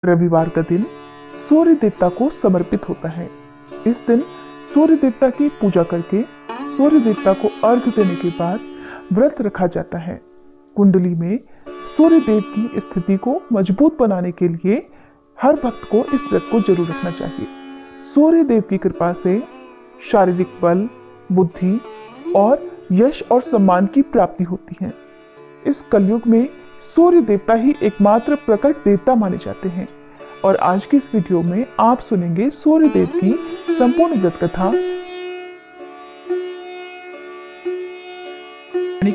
रविवार का दिन सूर्य देवता को समर्पित होता है। इस दिन सूर्य देवता की पूजा करके सूर्य देवता को अर्घ्य देने के बाद व्रत रखा जाता है। कुंडली में सूर्य देव की स्थिति को मजबूत बनाने के लिए हर भक्त को इस व्रत को जरूर रखना चाहिए। सूर्य देव की कृपा से शारीरिक बल, बुद्धि और यश और सम्मान की प्राप्ति होती है। इस कलयुग में सूर्य देवता ही एकमात्र प्रकट देवता माने जाते हैं और आज की इस वीडियो में आप सुनेंगे सूर्य देव की संपूर्ण व्रत कथा।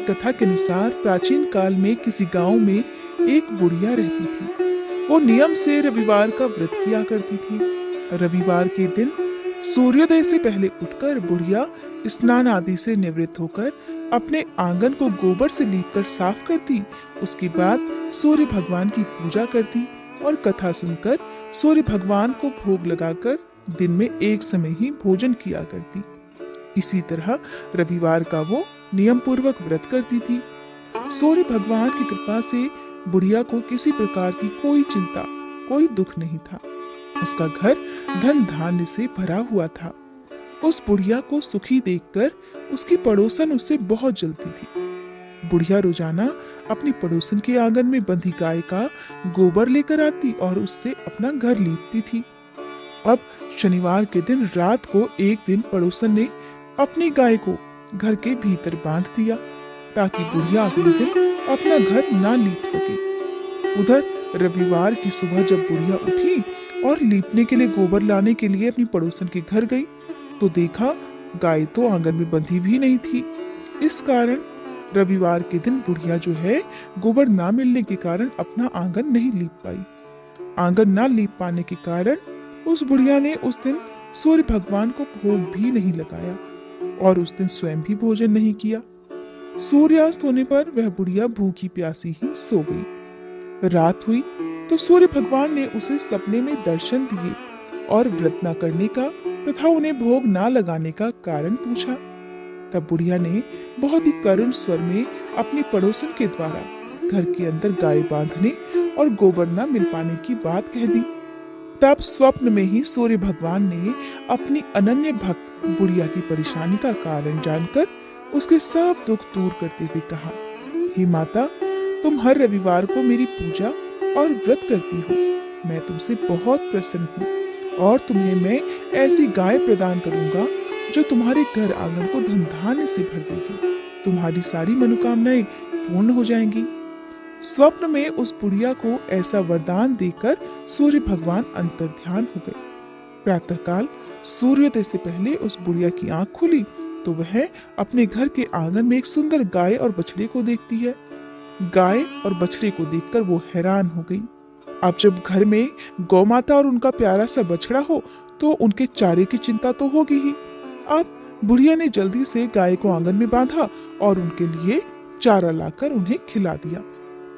कथा के अनुसार प्राचीन काल में किसी गांव में एक बुढ़िया रहती थी। वो नियम से रविवार का व्रत किया करती थी। रविवार के दिन सूर्योदय से पहले उठकर बुढ़िया स्नान आदि से निवृत्त होकर अपने आंगन को गोबर से लीपकर साफ करती। उसके बाद सूर्य भगवान की पूजा करती और कथा सुनकर सूर्य भगवान को भोग लगाकर दिन में एक समय ही भोजन किया करती। इसी तरह रविवार का वो नियम पूर्वक व्रत करती थी। सूर्य भगवान की कृपा से बुढ़िया को किसी प्रकार की कोई चिंता, कोई दुख नहीं था। उसका घर धन धान्य से भरा हुआ था। उस बुढ़िया को सुखी देखकर उसकी पड़ोसन उससे बहुत जलती थी। बुढ़िया रोजाना अपनी पड़ोसन के आंगन में बंधी गाय का गोबर लेकर आती और उससे अपना घर लीपती थी। अब शनिवार के दिन रात को एक दिन पड़ोसन ने अपनी गाय को घर के भीतर बांध दिया ताकि बुढ़िया अगले दिन अपना घर ना लीप सके। उधर रविवार की सुबह जब बुढ़िया उठी और लीपने के लिए गोबर लाने के लिए अपनी पड़ोसन के घर गई तो देखा गाय तो आंगन में बंधी भी नहीं थी। इस कारण रविवार के दिन बुढ़िया जो है गोबर ना मिलने के कारण अपना आंगन नहीं लीप पाई। आंगन ना लीप पाने के कारण उस बुढ़िया ने उस दिन सूर्य भगवान को भोग भी नहीं लगाया और उस दिन स्वयं भी भोजन नहीं किया। सूर्यास्त होने पर वह बुढ़िया भूखी प्यासी ही सो गई। रात हुई तो सूर्य भगवान ने उसे सपने में दर्शन दिए और व्रत न करने का तथा उन्हें भोग ना लगाने का कारण पूछा। तब बुढ़िया ने बहुत ही करुण स्वर में अपनी पड़ोसन के द्वारा घर के अंदर गाय बांधने और गोबर न मिल पाने की बात कह दी। तब स्वप्न में ही सूर्य भगवान ने अपनी अनन्य भक्त बुढ़िया की परेशानी का कारण जानकर उसके सब दुख दूर करते हुए कहा, हे माता, तुम हर रविवार को मेरी पूजा और व्रत करती हो। मैं तुमसे बहुत प्रसन्न हूँ और तुम्हें मैं ऐसी गाय प्रदान करूंगा जो तुम्हारे घर आंगन को धन धान्य से भर देगी। तुम्हारी सारी मनोकामनाएं पूर्ण हो जाएंगी। स्वप्न में उस बुढ़िया को ऐसा वरदान देकर सूर्य भगवान अंतर्ध्यान हो गए। प्रातःकाल सूर्योदय से पहले उस बुढ़िया की आंख खुली तो वह अपने घर के आंगन में एक सुंदर गाय और बछड़े को देखती है। गाय और बछड़े को देखकर वो हैरान हो गई। अब जब घर में गौ माता और उनका प्यारा सा बछड़ा हो तो उनके चारे की चिंता तो होगी ही। अब बुढ़िया ने जल्दी से गाय को आंगन में बांधा और उनके लिए चारा लाकर उन्हें खिला दिया।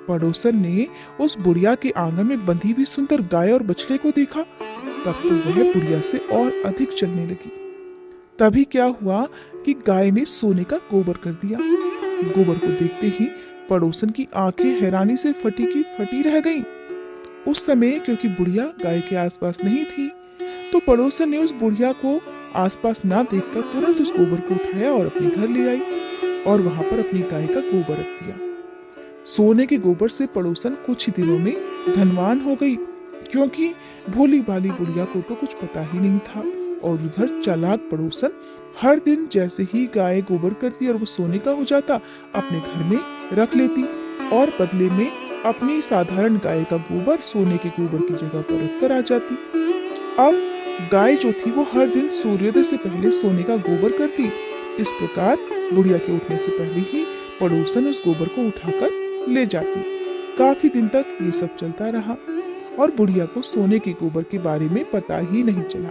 पड़ोसन ने उस बुढ़िया के आंगन में बंधी हुई सुंदर गाय और बछड़े को देखा तब तो वह बुढ़िया से और अधिक चलने लगी। तभी क्या हुआ कि गाय ने सोने का गोबर कर दिया। गोबर को देखते ही पड़ोसन की आंखें हैरानी से फटी की फटी रह गईं। उस समय क्योंकि बुढ़िया गाय के आसपास नहीं थी तो पड़ोसन ने उस बुढ़िया को आसपास ना देखकर तुरंत उस गोबर को उठाया और अपने घर ले आई और वहां पर अपनी गाय का गोबर रख दिया। सोने के गोबर से पड़ोसन कुछ ही दिनों में धनवान हो गई क्योंकि भोली भाली बुढ़िया को तो कुछ पता ही नहीं था। और उधर चालाक पड़ोसन हर दिन जैसे ही गाय गोबर करती और वो सोने का हो जाता अपने घर में रख लेती और बदले में अपनी साधारण गाय का गोबर सोने के गोबर की जगह पर रखकर आ जाती। अब गाय जो थी वो हर दिन सूर्योदय से पहले सोने का गोबर करती। इस प्रकार बुढ़िया के उठने से पहले ही पड़ोसन उस गोबर को उठाकर ले जाती। काफी दिन तक ये सब चलता रहा और बुढ़िया को सोने के गोबर के बारे में पता ही नहीं चला।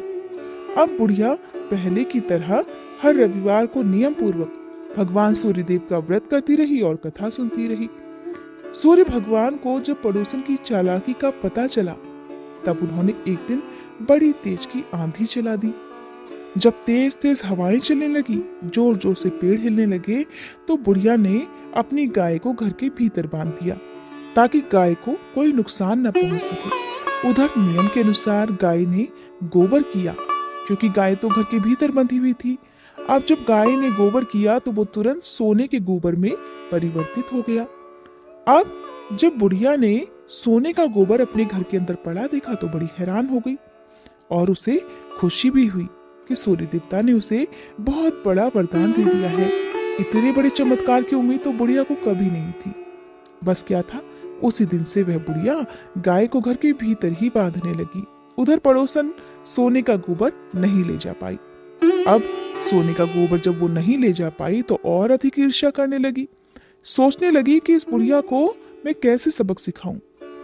अब बुढ़िया पहले की तरह हर रविवार को नियम पूर्वक भगवान सूर्यदेव का व्रत करती रही और कथा सुनती रही। सूर्य भगवान को जब पड़ोसन की चालाकी का पता चला तब उन्होंने एक दिन बड़ी तेज की आंधी चला दी। जब तेज तेज हवाएं चलने लगी, जोर जोर से पेड़ हिलने लगे तो बुढ़िया ने अपनी गाय को घर के भीतर बांध दिया ताकि गाय को कोई नुकसान न पहुंच सके। उधर नियम के अनुसार गाय ने गोबर किया, क्योंकि गाय तो घर के भीतर बंधी हुई थी। अब जब गाय ने गोबर किया तो वो तुरंत सोने के गोबर में परिवर्तित हो गया। अब जब बुढ़िया ने सोने का गोबर अपने घर के अंदर पड़ा देखा तो बड़ी हैरान हो गई और उसे खुशी भी हुई कि सूर्य देवता ने उसे बहुत बड़ा वरदान दे दिया है। इतने बड़े चमत्कार की उम्मीद तो बुढ़िया को कभी नहीं थी। बस क्या था, उसी दिन से वह बुढ़िया गाय को घर के भीतर ही बांधने लगी। उधर पड़ोसन सोने का गोबर नहीं ले जा पाई। अब सोने का गोबर जब वो नहीं ले जा पाई तो और अधिक ईर्ष्या करने लगी। सोचने लगी कि इस बुढ़िया को मैं कैसे सबक सिखाऊं।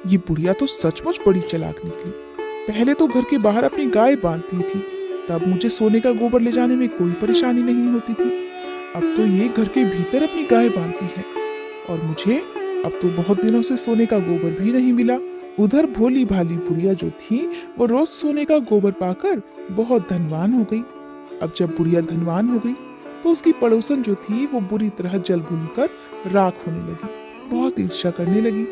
ये बुढ़िया तो सचमुच बड़ी चालाक निकली। पहले तो घर के बाहर अपनी गाय बांधती थी, तब मुझे सोने का गोबर ले जाने में कोई परेशानी नहीं होती थी। अब तो ये घर के भीतर अपनी गाय बांधती है और मुझे अब तो बहुत दिनों से सोने का गोबर भी नहीं मिला। उधर भोली भाली बुढ़िया जो थी वो रोज सोने का गोबर पाकर बहुत धनवान हो गई। अब जब बुढ़िया धनवान हो गई तो उसकी पड़ोसन जो थी वो बुरी तरह जल भूनकर राख होने लगी, बहुत ईर्ष्या करने लगी।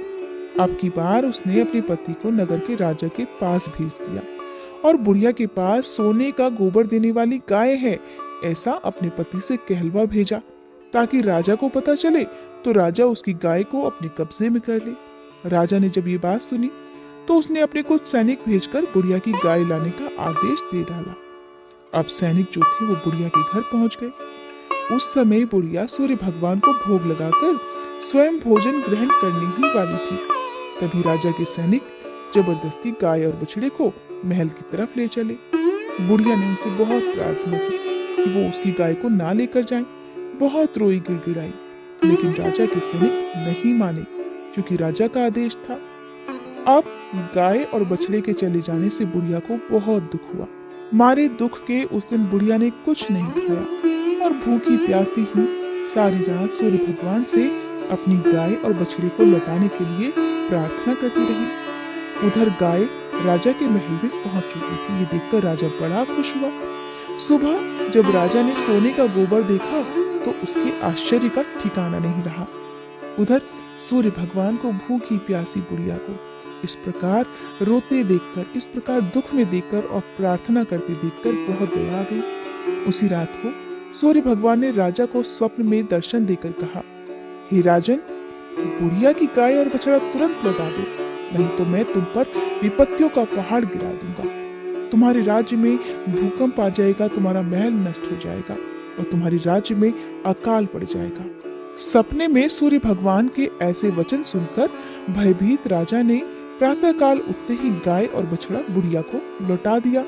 अब की बार उसने अपने पति को नगर के राजा के पास भेज दिया और बुढ़िया के पास सोने का गोबर देने वाली गाय है ऐसा अपने पति से कहलवा भेजा, ताकि राजा को पता चले तो राजा उसकी गाय को अपने कब्जे में कर ले। राजा ने जब ये बात सुनी तो उसने अपने कुछ सैनिक भेजकर बुढ़िया की गाय लाने का आदेश दे डाला। अब सैनिक जो थे वो बुढ़िया के घर पहुंच गए। उस समय बुढ़िया सूर्य भगवान को भोग लगाकर स्वयं भोजन ग्रहण करने ही वाली थी। तभी राजा के सैनिक जबरदस्ती गाय और बछड़े को महल की तरफ ले चले। बुढ़िया ने उनसे बहुत प्रार्थना की कि वो उसकी गाय को ना लेकर जाएं। बहुत रोई गिड़गिड़ाई, लेकिन राजा के सैनिक नहीं माने, क्योंकि राजा का आदेश था। अब गाय और बछड़े के चले जाने से बुढ़िया को बहुत दुख हुआ। मारे दुख के उस दिन बुढ़िया ने कुछ नहीं खाया और भूखी प्यासी ही सारी रात सूर्य भगवान से अपनी गाय और बछड़े को लौटाने के लिए प्रार्थना करती रही। उधर गाय राजा के महल में पहुंच चुकी थी। ये देखकर राजा बड़ा खुश हुआ। सुबह जब राजा ने सोने का गोबर देखा तो उसके आश्चर्य का ठिकाना नहीं रहा। उधर सूर्य भगवान को भूखी प्यासी बुढ़िया को इस प्रकार रोते देखकर, इस प्रकार दुख में देखकर और प्रार्थना करते देखकर बहुत दया आ गई। उसी रात को सूर्य भगवान ने राजा को स्वप्न में दर्शन देकर कहा, हे राजन, बुढ़िया की गाय और बछड़ा तुरंत लौटा दो, नहीं तो मैं तुम पर विपत्तियों का पहाड़ गिरा दूंगा। तुम्हारे राज्य में भूकंप आ जाएगा, तुम्हारा महल नष्ट हो जाएगा और तुम्हारे राज्य में अकाल पड़ जाएगा। सपने में सूर्य भगवान के ऐसे वचन सुनकर भयभीत राजा ने प्रातःकाल उठते ही गाय और बछड़ा बुढ़िया को लौटा दिया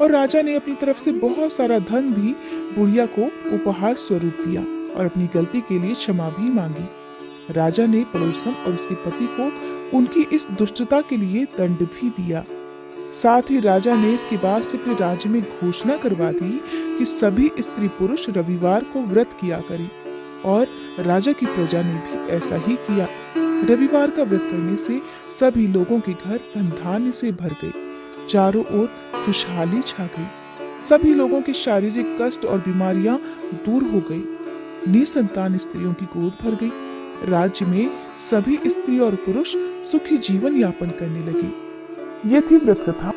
और राजा ने अपनी तरफ से बहुत सारा धन भी बुढ़िया को उपहार स्वरूप दिया और अपनी गलती के लिए क्षमा भी मांगी। राजा ने पड़ोसन और उसके पति को उनकी इस दुष्टता के लिए दंड भी दिया। साथ ही राजा ने इसके बाद से अपने राज्य में घोषणा करवा दी कि सभी स्त्री पुरुष रविवार को व्रत किया करें और राजा की प्रजा ने भी ऐसा ही किया। रविवार का व्रत करने से सभी लोगों के घर धन धान्य से भर गए, चारों ओर खुशहाली छा गई। सभी लोगों के शारीरिक कष्ट और बीमारियां दूर हो गई। निसंतान स्त्रियों की गोद भर गई। राज्य में सभी स्त्री और पुरुष सुखी जीवन यापन करने लगे। ये थी व्रत कथा।